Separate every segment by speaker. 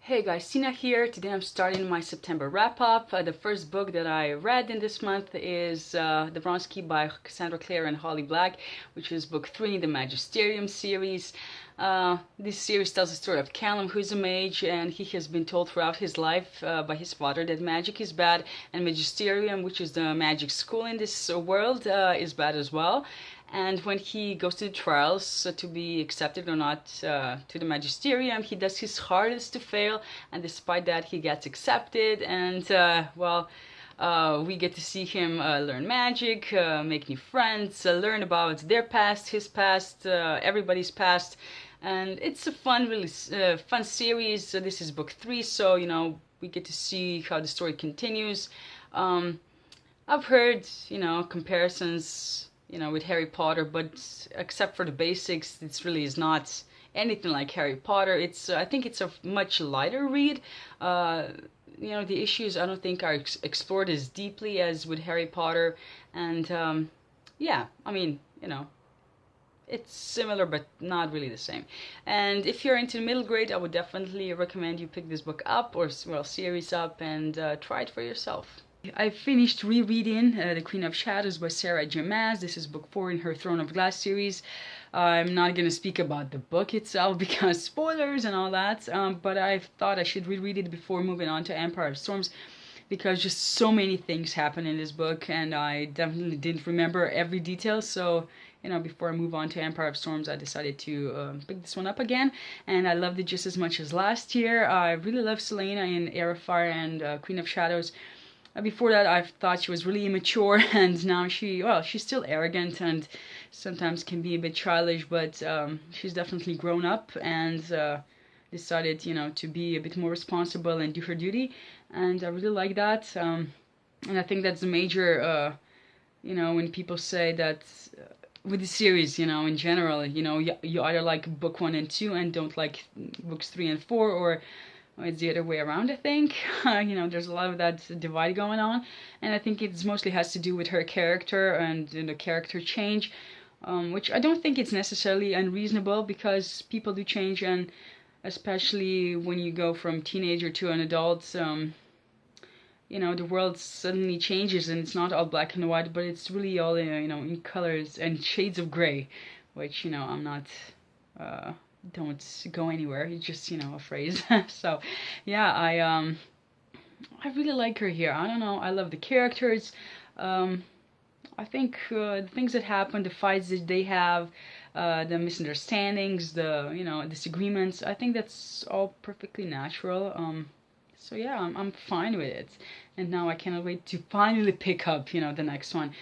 Speaker 1: Hey guys, Tina here. Today I'm starting my September wrap-up. The first book that I read in this month is The Vronsky by Cassandra Clare and Holly Black, which is book 3 in the Magisterium series. This series tells the story of Callum, who is a mage, and he has been told throughout his life by his father that magic is bad, and Magisterium, which is the magic school in this world, is bad as well. And when he goes to the trials to be accepted or not to the magisterium, he does his hardest to fail, and despite that, he gets accepted. And we get to see him learn magic, make new friends, learn about their past, his past, everybody's past, and it's a fun, really fun series. This is book 3, so we get to see how the story continues. I've heard comparisons with Harry Potter, but except for the basics, it really is not anything like Harry Potter. I think it's a much lighter read. The issues I don't think are explored as deeply as with Harry Potter, and it's similar but not really the same. And if you're into middle grade, I would definitely recommend you pick this book up, or series up, and try it for yourself. I finished rereading The Queen of Shadows by Sarah J. Maas. This is book 4 in her Throne of Glass series. I'm not going to speak about the book itself because spoilers and all that, but I thought I should reread it before moving on to Empire of Storms, because just so many things happen in this book and I definitely didn't remember every detail. So before I move on to Empire of Storms, I decided to pick this one up again, and I loved it just as much as last year. I really love Selena in Heir of Fire and Queen of Shadows. Before that, I thought she was really immature, and now she's still arrogant and sometimes can be a bit childish, but she's definitely grown up and decided, to be a bit more responsible and do her duty, and I really like that. And I think that's the major, when people say that with the series, in general, you either like book 1 and 2 and don't like books 3 and 4, or it's the other way around, I think. There's a lot of that divide going on, and I think it mostly has to do with her character and the character change, which I don't think it's necessarily unreasonable, because people do change, and especially when you go from teenager to an adult, the world suddenly changes, and it's not all black and white, but it's really all in colors and shades of gray, which I'm not. Don't go anywhere. It's just a phrase. So yeah, I really like her here. I don't know, I love the characters. I think the things that happen, the fights that they have, the misunderstandings, the disagreements, I think that's all perfectly natural. So yeah, I'm fine with it, and now I cannot wait to finally pick up the next one.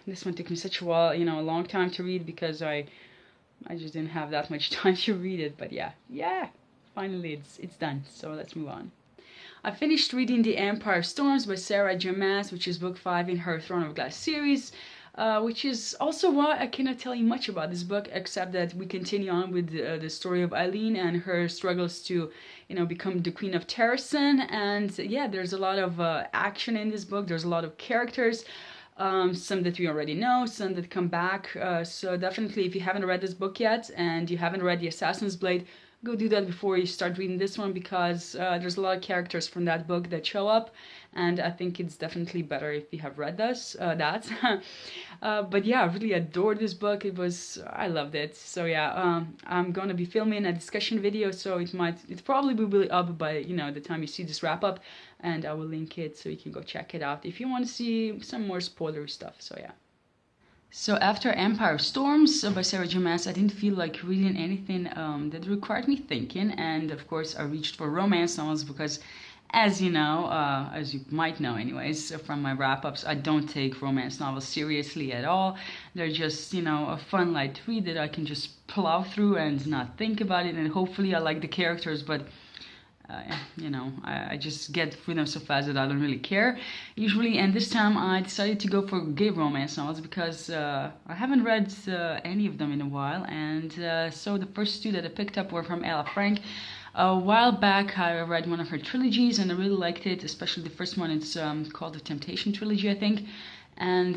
Speaker 1: This one took me such a while, a long time to read, because I just didn't have that much time to read it, but yeah, finally it's done, so let's move on. I finished reading The Empire of Storms by Sarah J. Maas, which is book 5 in her Throne of Glass series, which is also why I cannot tell you much about this book, except that we continue on with the story of Eileen and her struggles to, become the Queen of Terrasen, and yeah, there's a lot of action in this book, there's a lot of characters. Some that we already know, some that come back. So definitely, if you haven't read this book yet and you haven't read The Assassin's Blade, go do that before you start reading this one, because there's a lot of characters from that book that show up, and I think it's definitely better if you have read that. But yeah, I really adored this book. I loved it. So yeah, I'm gonna be filming a discussion video, so it probably will be up by the time you see this wrap up, and I will link it so you can go check it out if you want to see some more spoilery stuff. So yeah. So after Empire of Storms by Sarah J. Maas, I didn't feel like reading anything that required me thinking, and of course I reached for romance novels, because as you might know anyways from my wrap-ups, I don't take romance novels seriously at all. They're just, a fun light read that I can just plow through and not think about it, and hopefully I like the characters, but I just get through them so fast that I don't really care usually. And this time I decided to go for gay romance novels, because I haven't read any of them in a while, and so the first 2 that I picked up were from Ella Frank. A while back I read one of her trilogies and I really liked it, especially the first one. It's called the Temptation Trilogy, I think. And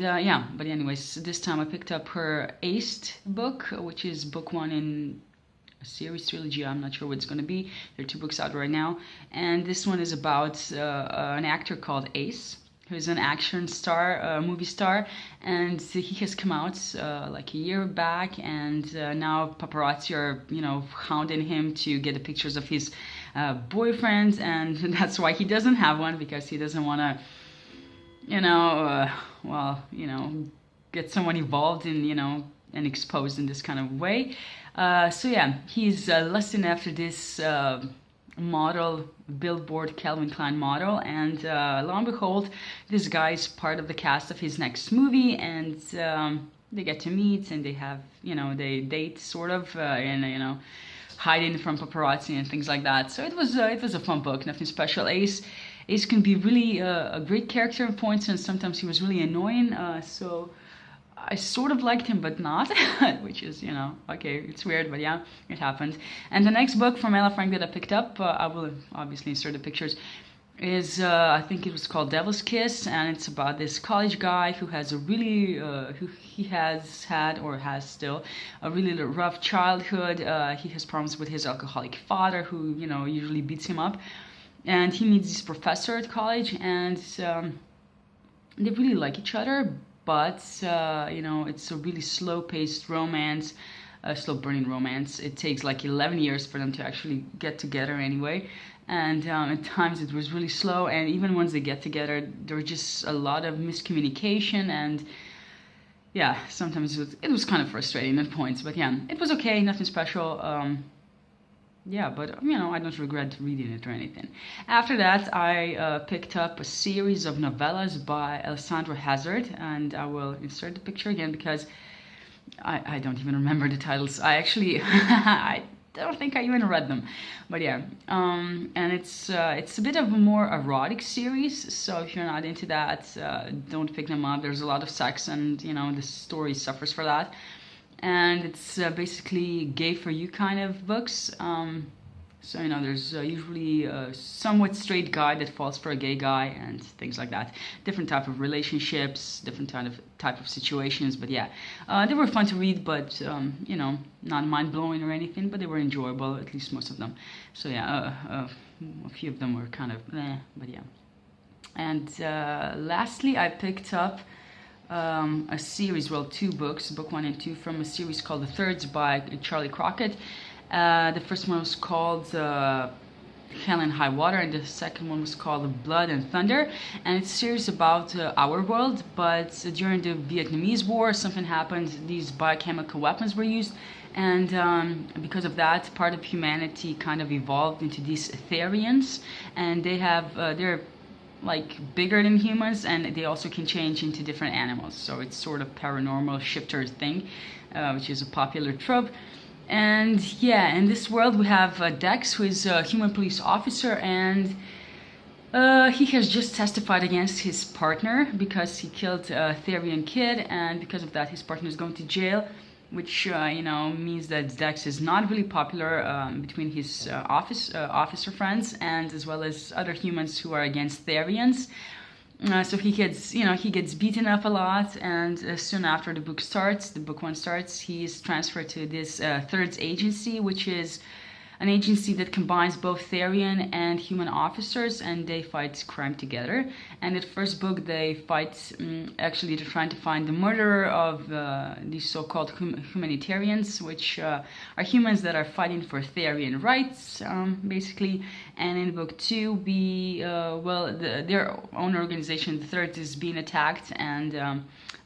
Speaker 1: but anyways, this time I picked up her Aced book, which is book 1 in a series trilogy. I'm not sure what it's going to be. There are 2 books out right now, and this one is about an actor called Ace, who's an action star, movie star, and he has come out like a year back, and now paparazzi are, hounding him to get the pictures of his boyfriend, and that's why he doesn't have one, because he doesn't want to, get someone involved in, and exposed in this kind of way. So yeah, he's lusting after this model, Billboard Calvin Klein model, and lo and behold, this guy is part of the cast of his next movie, and they get to meet, and they have, they date sort of, and hiding from paparazzi and things like that. So it was a fun book, nothing special. Ace can be really a great character at points, and sometimes he was really annoying. So I sort of liked him, but not, which is, okay, it's weird, but yeah, it happened. And the next book from Ella Frank that I picked up, I will obviously insert the pictures, is, I think it was called Devil's Kiss, and it's about this college guy who has a really, who he has had, or has still, a really rough childhood. He has problems with his alcoholic father, who, usually beats him up. And he meets this professor at college, and they really like each other, but it's a really slow-paced romance, slow-burning romance. It takes like 11 years for them to actually get together anyway, and at times it was really slow, and even once they get together, there was just a lot of miscommunication, and yeah, sometimes it was kind of frustrating at points, but yeah, it was okay, nothing special. Yeah, but I don't regret reading it or anything. After that, I picked up a series of novellas by Alessandra Hazard, and I will insert the picture again because I don't even remember the titles. I actually I don't think I even read them, but yeah. And it's a bit of a more erotic series, so if you're not into that, don't pick them up. There's a lot of sex, and the story suffers for that. And it's basically gay for you kind of books. So there's usually a somewhat straight guy that falls for a gay guy and things like that. Different type of relationships, different type of situations. But yeah, they were fun to read, but not mind blowing or anything. But they were enjoyable, at least most of them. So yeah, a few of them were kind of but yeah. And lastly, I picked up a series, 2 books, book 1 and 2, from a series called The Thirds by Charlie Crockett. The first one was called Hell and High Water, and the second one was called Blood and Thunder, and it's a series about our world, but during the Vietnamese War something happened. These biochemical weapons were used, and because of that, part of humanity kind of evolved into these Therians, and they're like bigger than humans, and they also can change into different animals. So it's sort of paranormal shifter thing, which is a popular trope. And yeah, in this world we have Dex, who is a human police officer, and he has just testified against his partner because he killed a Therian kid, and because of that his partner is going to jail, which means that Dex is not really popular between his officer friends, and as well as other humans who are against Therians. So he gets beaten up a lot, and soon after the book 1 starts, he is transferred to this Thirds agency, which is an agency that combines both Therian and human officers, and they fight crime together. And at first book they fight, actually they're trying to find the murderer of these so-called humanitarians, which are humans that are fighting for Therian rights, basically. And in book 2, their own organization, the Third, is being attacked, and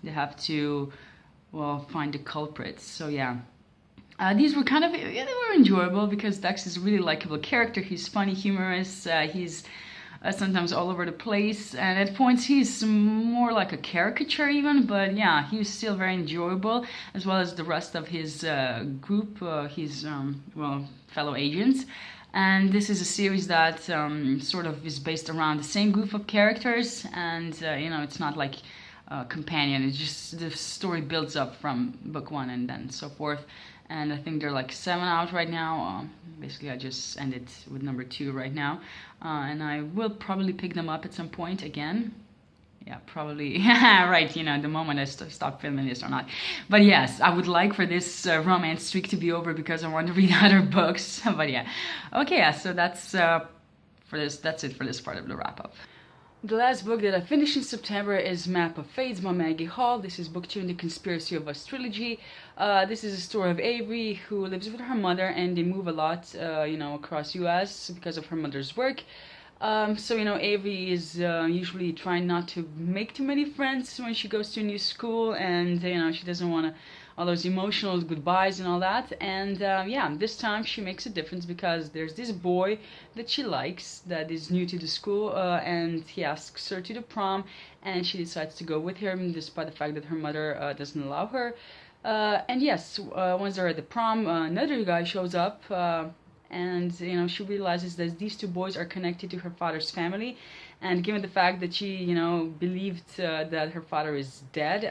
Speaker 1: they have to, find the culprits. So yeah. These were they were enjoyable because Dex is a really likable character. He's funny, humorous, he's sometimes all over the place, and at points he's more like a caricature even, but yeah, he's still very enjoyable, as well as the rest of his group, his fellow agents. And this is a series that sort of is based around the same group of characters, and it's not like a companion, it's just the story builds up from book 1 and then so forth. And I think there are like 7 out right now. Basically, I just ended with number 2 right now. And I will probably pick them up at some point again. Yeah, probably right, you know, the moment I stop filming this or not. But yes, I would like for this romance streak to be over because I want to read other books. But yeah, okay, yeah, so that's for this. That's it for this part of the wrap up. The last book that I finished in September is Map of Fates by Maggie Hall. This is book 2 in the Conspiracy of Us trilogy. This is a story of Avery who lives with her mother, and they move a lot, you know, across US because of her mother's work. So, you know, Avery is usually trying not to make too many friends when she goes to a new school, and, you know, she doesn't want to all those emotional goodbyes and all that. And yeah, this time she makes a difference because there's this boy that she likes that is new to the school, and he asks her to the prom, and she decides to go with him despite the fact that her mother doesn't allow her. And yes, once they're at the prom, another guy shows up. And you know, she realizes that these two boys are connected to her father's family, and given the fact that she, you know, believed that her father is dead,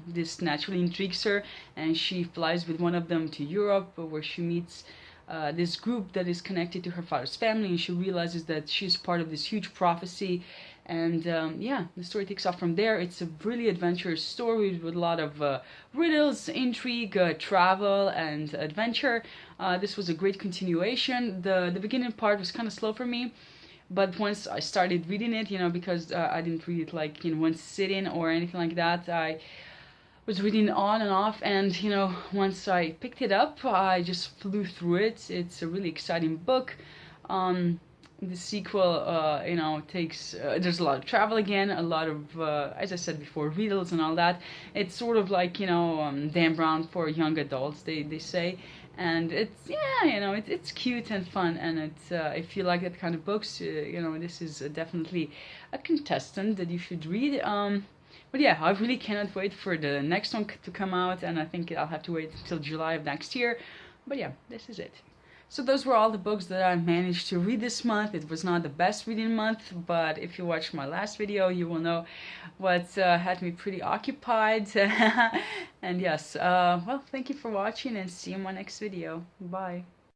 Speaker 1: this naturally intrigues her, and she flies with one of them to Europe, where she meets this group that is connected to her father's family, and she realizes that she's part of this huge prophecy. And yeah, the story takes off from there. It's a really adventurous story with a lot of riddles, intrigue, travel, and adventure. This was a great continuation. The beginning part was kind of slow for me, but once I started reading it, you know, because I didn't read it like in one sitting or anything like that, I was reading on and off, and you know, once I picked it up, I just flew through it. It's a really exciting book. The sequel, you know, takes there's a lot of travel again, a lot of as I said before, riddles and all that. It's sort of like, you know, Dan Brown for young adults, they say. And it's, yeah, you know, it's cute and fun, and it's if you like that kind of books, you know, this is definitely a contestant that you should read. But yeah, I really cannot wait for the next one to come out, and I think I'll have to wait until July of next year. But yeah, this is it. So those were all the books that I managed to read this month. It was not the best reading month, but if you watched my last video, you will know what had me pretty occupied. And yes, well, thank you for watching, and see you in my next video. Bye.